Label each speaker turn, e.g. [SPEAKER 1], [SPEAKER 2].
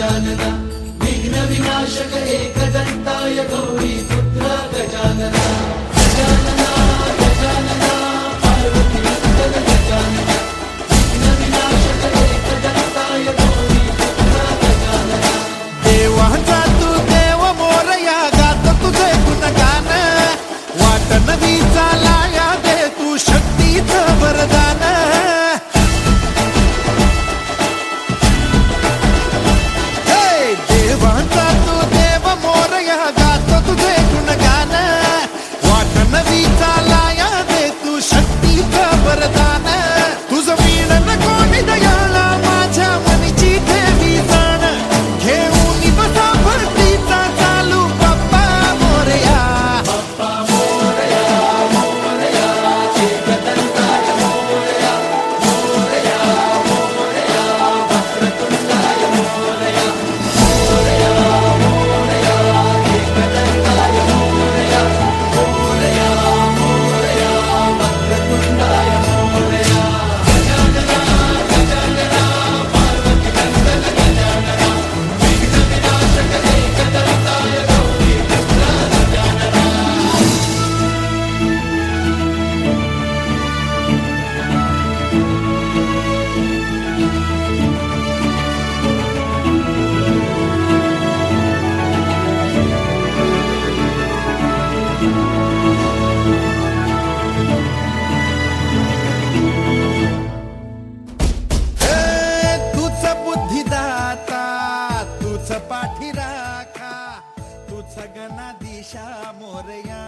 [SPEAKER 1] गजानना विघ्न विनाशक एकदंताय गौरी पुत्र गजानना गजानना गजानना पार्वती नंदन गजानना विघ्न विनाशक एकदंताय गौरी पुत्र गजानना
[SPEAKER 2] देवाचा तू देव मोरया गात तुझे गुणगान वाट नवी चालाया दे तू शक्तीचं वरदान देवाचा तू देव मोरया गात तुझे गुणगान वाट नवी चालाया दे तू शक्तीचं वरदान तुझं मीन कोणी दयाला माझ्या मनीची देवी जाण घेऊन बसा भरतीचा चालू बाप्पा मोरया
[SPEAKER 1] बाप्पा मोरया मोरया एकदंताय मोरया मोरया मोरया वक्रतुंडाय मोरया मोरया मोरया एकदंताय मोरया मोरया मोरया वक्रतुंडाय मोरया गजानना गजानना पार्वती नंदन गजानना विघ्न विनाशक एकदंताय गौरी पुत्र गजानना
[SPEAKER 2] तूच बुद्धिदाता तूच पाठीराखा तूच गणाधीशा मोरया